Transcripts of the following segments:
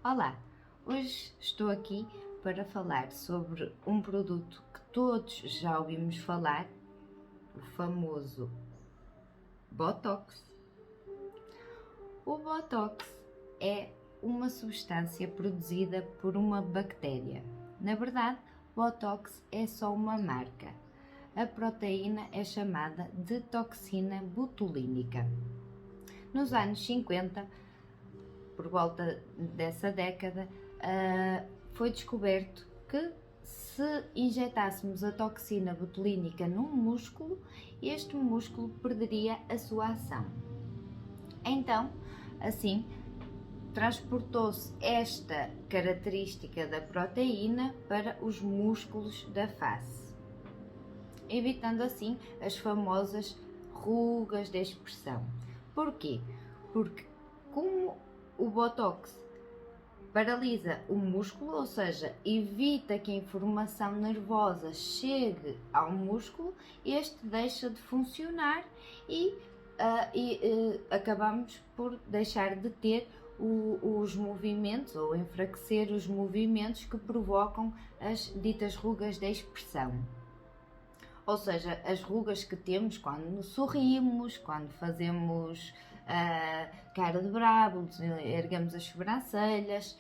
Olá, hoje estou aqui para falar sobre um produto que todos já ouvimos falar, o famoso Botox. O Botox é uma substância produzida por uma bactéria. Na verdade, Botox é só uma marca. A proteína é chamada de toxina botulínica. Nos anos 50, por volta dessa década, foi descoberto que se injetássemos a toxina botulínica num músculo, este músculo perderia a sua ação. Então, assim, transportou-se esta característica da proteína para os músculos da face, evitando assim as famosas rugas de expressão. Porquê? Porque como o Botox paralisa o músculo, ou seja, evita que a informação nervosa chegue ao músculo, este deixa de funcionar e acabamos por deixar de ter os movimentos ou enfraquecer os movimentos que provocam as ditas rugas de expressão. Ou seja, as rugas que temos quando sorrimos, quando fazemos cara de bravo, erguemos as sobrancelhas,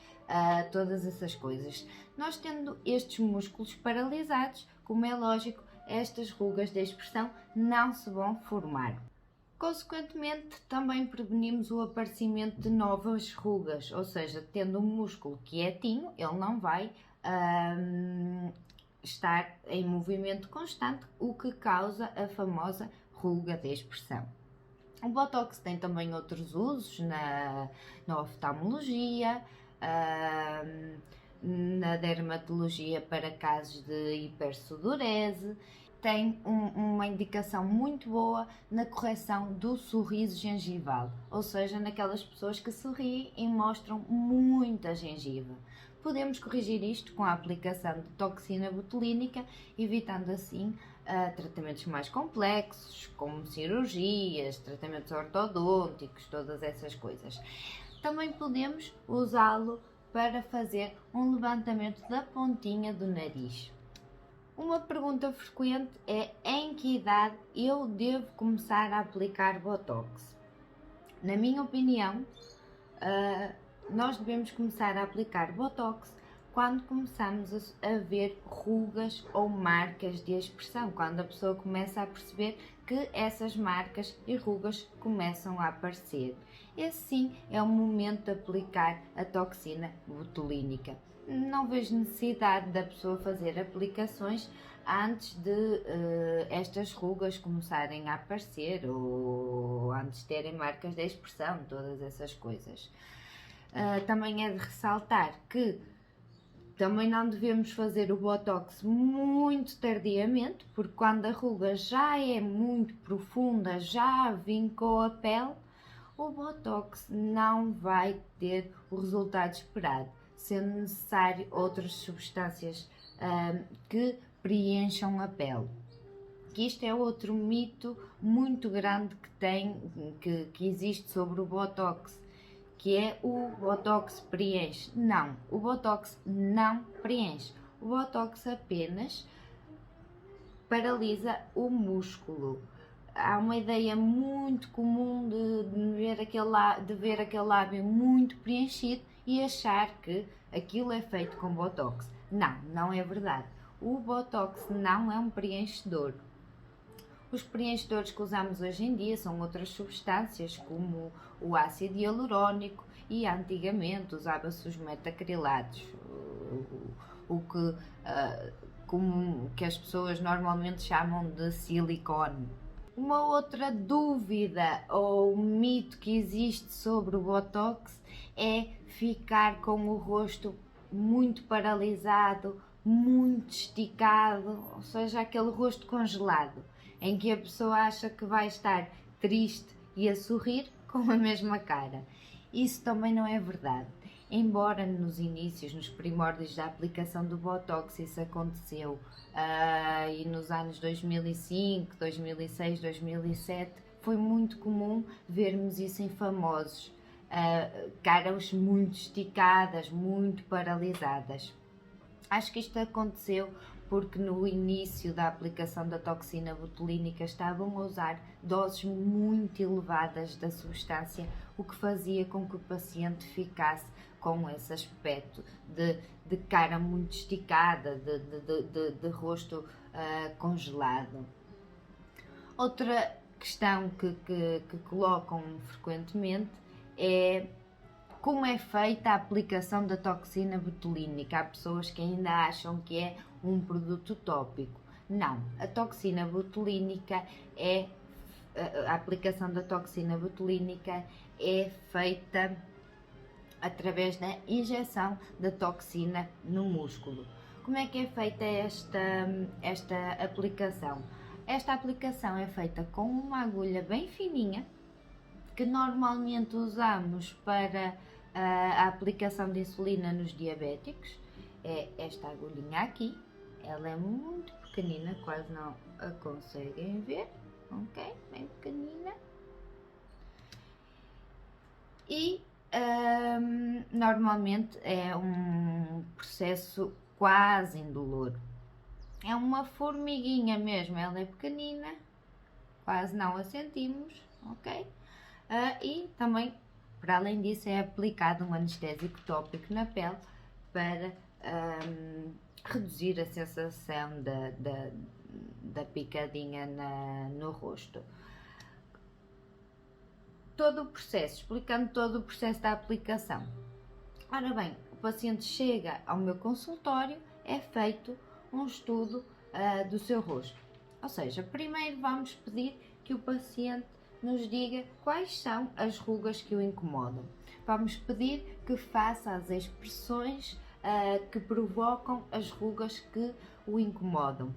todas essas coisas. Nós tendo estes músculos paralisados, como é lógico, estas rugas de expressão não se vão formar. Consequentemente, também prevenimos o aparecimento de novas rugas, ou seja, tendo um músculo quietinho, ele não vai estar em movimento constante, o que causa a famosa ruga de expressão. O Botox tem também outros usos na oftalmologia, na dermatologia para casos de hipersudorese. Tem uma indicação muito boa na correção do sorriso gengival, ou seja, naquelas pessoas que sorriem e mostram muita gengiva. Podemos corrigir isto com a aplicação de toxina botulínica, evitando assim tratamentos mais complexos, como cirurgias, tratamentos ortodônticos, todas essas coisas. Também podemos usá-lo para fazer um levantamento da pontinha do nariz. Uma pergunta frequente é: em que idade eu devo começar a aplicar Botox? Na minha opinião, nós devemos começar a aplicar Botox quando começamos a ver rugas ou marcas de expressão, quando a pessoa começa a perceber que essas marcas e rugas começam a aparecer. Esse sim é o momento de aplicar a toxina botulínica. Não vejo necessidade da pessoa fazer aplicações antes de estas rugas começarem a aparecer ou antes de terem marcas de expressão, todas essas coisas. Também é de ressaltar que também não devemos fazer o Botox muito tardiamente, porque quando a ruga já é muito profunda, já vincou a pele, o Botox não vai ter o resultado esperado, sendo necessário outras substâncias que preencham a pele. Que isto é outro mito muito grande que existe sobre o Botox, que é o Botox preenche. Não, o Botox não preenche. O Botox apenas paralisa o músculo. Há uma ideia muito comum de ver aquele lábio muito preenchido e achar que aquilo é feito com Botox. Não, não é verdade. O Botox não é um preenchedor. Os preenchedores que usamos hoje em dia são outras substâncias, como o ácido hialurónico, e antigamente usava-se os metacrilatos, que as pessoas normalmente chamam de silicone. Uma outra dúvida ou mito que existe sobre o Botox é ficar com o rosto muito paralisado, muito esticado, ou seja, aquele rosto congelado, em que a pessoa acha que vai estar triste e a sorrir com a mesma cara. Isso também não é verdade. Embora nos inícios, nos primórdios da aplicação do Botox, isso aconteceu e nos anos 2005, 2006, 2007, foi muito comum vermos isso em famosos. caras muito esticadas, muito paralisadas. Acho que isto aconteceu porque no início da aplicação da toxina botulínica estavam a usar doses muito elevadas da substância, o que fazia com que o paciente ficasse com esse aspecto de cara muito esticada, de rosto congelado. Outra questão que colocam frequentemente é como é feita a aplicação da toxina botulínica. Há pessoas que ainda acham que é um produto tópico. Não, a toxina botulínica a aplicação da toxina botulínica é feita através da injeção da toxina no músculo. Como é que é feita esta aplicação? Esta aplicação é feita com uma agulha bem fininha, que normalmente usamos para a aplicação de insulina nos diabéticos. É esta agulhinha aqui, ela é muito pequenina, quase não a conseguem ver, ok? Bem pequenina. E normalmente é um processo quase indolor. É uma formiguinha mesmo, ela é pequenina, quase não a sentimos, ok? E também, para além disso, é aplicado um anestésico tópico na pele para reduzir a sensação da picadinha no rosto. Todo o processo, explicando todo o processo da aplicação. Ora bem, o paciente chega ao meu consultório, é feito um estudo do seu rosto. Ou seja, primeiro vamos pedir que o paciente nos diga quais são as rugas que o incomodam. Vamos pedir que faça as expressões que provocam as rugas que o incomodam.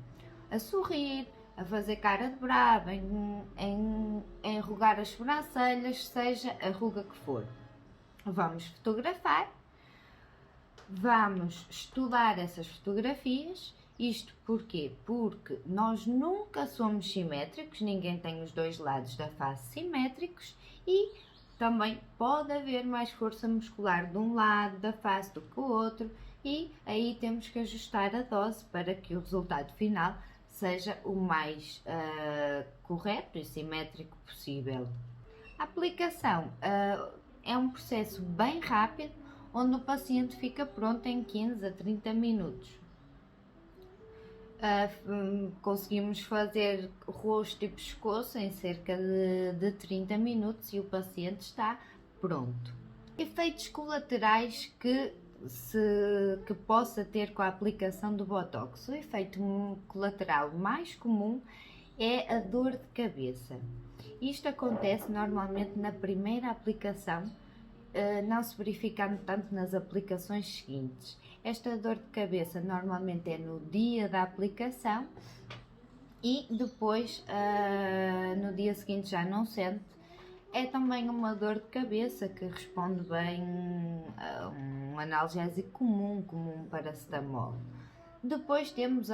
A sorrir, a fazer cara de brava, em enrugar as sobrancelhas, seja a ruga que for. Vamos fotografar, vamos estudar essas fotografias. Isto porquê? Porque nós nunca somos simétricos, ninguém tem os dois lados da face simétricos e também pode haver mais força muscular de um lado da face do que o outro e aí temos que ajustar a dose para que o resultado final seja o mais correto e simétrico possível. A aplicação é um processo bem rápido, onde o paciente fica pronto em 15 a 30 minutos. Conseguimos fazer rosto e pescoço em cerca de 30 minutos e o paciente está pronto. Efeitos colaterais que possa ter com a aplicação do Botox. O efeito colateral mais comum é a dor de cabeça. Isto acontece normalmente na primeira aplicação, não se verificando tanto nas aplicações seguintes. Esta dor de cabeça normalmente é no dia da aplicação e depois no dia seguinte já não sente. É também uma dor de cabeça que responde bem a um analgésico comum como um paracetamol. Depois temos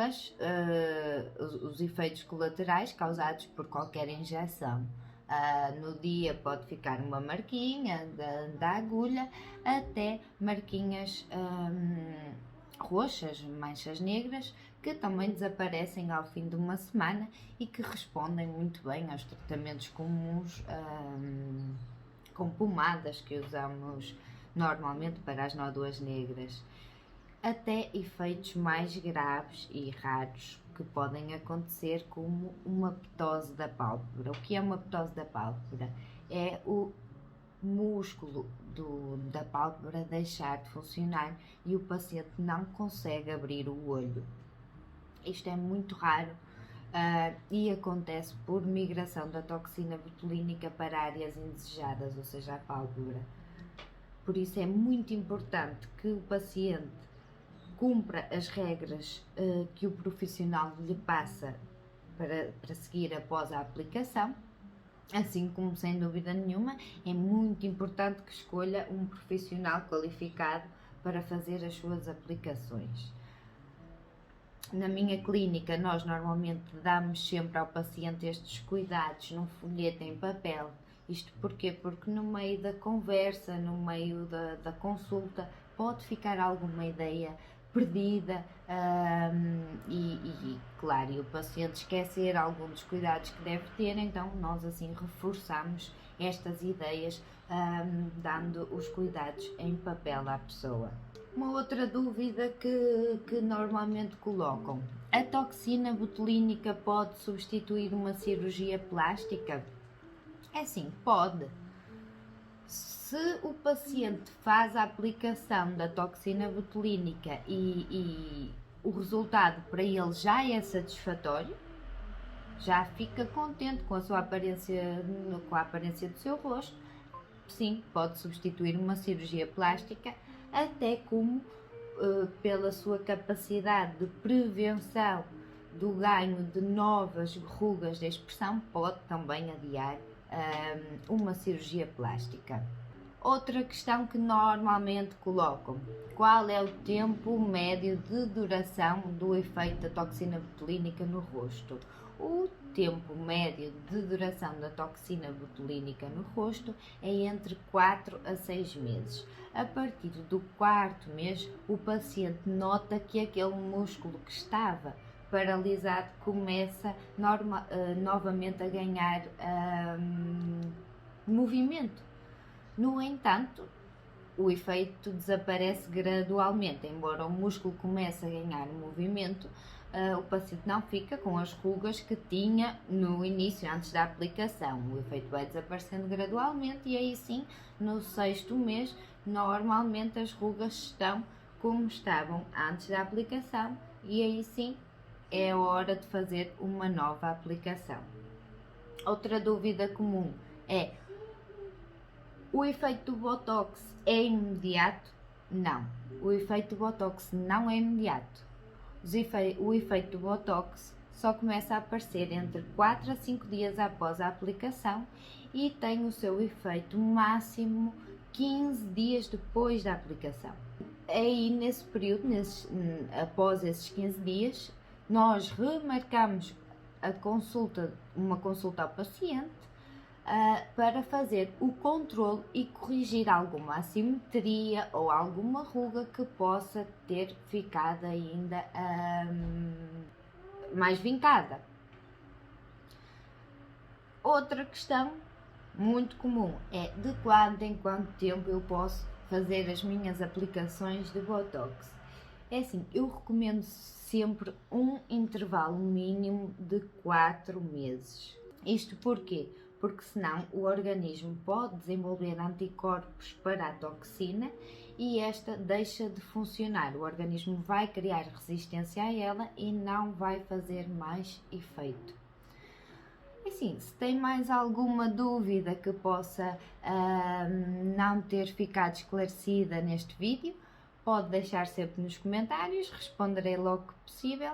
os efeitos colaterais causados por qualquer injeção. No dia pode ficar uma marquinha da agulha até marquinhas roxas, manchas negras, que também desaparecem ao fim de uma semana e que respondem muito bem aos tratamentos comuns com pomadas que usamos normalmente para as nódoas negras. Até efeitos mais graves e raros que podem acontecer, como uma ptose da pálpebra. O que é uma ptose da pálpebra? É o músculo da pálpebra deixar de funcionar e o paciente não consegue abrir o olho. Isto é muito raro e acontece por migração da toxina botulínica para áreas indesejadas, ou seja, a pálpebra. Por isso é muito importante que o paciente cumpra as regras que o profissional lhe passa para seguir após a aplicação, assim como, sem dúvida nenhuma, é muito importante que escolha um profissional qualificado para fazer as suas aplicações. Na minha clínica, nós normalmente damos sempre ao paciente estes cuidados num folheto em papel Isto porquê? Porque no meio da conversa, no meio da consulta, pode ficar alguma ideia perdida claro, e o paciente esquecer algum dos cuidados que deve ter, então nós assim reforçamos estas ideias, dando os cuidados em papel à pessoa. Uma outra dúvida que normalmente colocam: a toxina botulínica pode substituir uma cirurgia plástica? É sim, pode. Se o paciente faz a aplicação da toxina botulínica e o resultado para ele já é satisfatório, já fica contente com a sua aparência, com a aparência do seu rosto, sim, pode substituir uma cirurgia plástica, até como pela sua capacidade de prevenção do ganho de novas rugas de expressão, pode também adiar uma cirurgia plástica. Outra questão que normalmente colocam: qual é o tempo médio de duração do efeito da toxina botulínica no rosto? O tempo médio de duração da toxina botulínica no rosto é entre 4 a 6 meses. A partir do quarto mês, o paciente nota que aquele músculo que estava paralisado começa novamente a ganhar movimento. No entanto, o efeito desaparece gradualmente. Embora o músculo comece a ganhar movimento, o paciente não fica com as rugas que tinha no início, antes da aplicação. O efeito vai desaparecendo gradualmente e aí sim, no 6º mês, normalmente as rugas estão como estavam antes da aplicação e aí sim é hora de fazer uma nova aplicação. Outra dúvida comum é: o efeito do Botox é imediato? Não, o efeito do Botox não é imediato. O efeito do Botox só começa a aparecer entre 4 a 5 dias após a aplicação e tem o seu efeito máximo 15 dias depois da aplicação. Aí nesse período, após esses 15 dias, nós remarcamos uma consulta ao paciente para fazer o controle e corrigir alguma assimetria ou alguma ruga que possa ter ficado ainda mais vincada. Outra questão muito comum é: de quando em quanto tempo eu posso fazer as minhas aplicações de Botox? É assim, eu recomendo sempre um intervalo mínimo de 4 meses. Isto porquê? Porque senão o organismo pode desenvolver anticorpos para a toxina e esta deixa de funcionar. O organismo vai criar resistência a ela e não vai fazer mais efeito. Assim, se tem mais alguma dúvida que possa não ter ficado esclarecida neste vídeo, pode deixar sempre nos comentários, responderei logo que possível.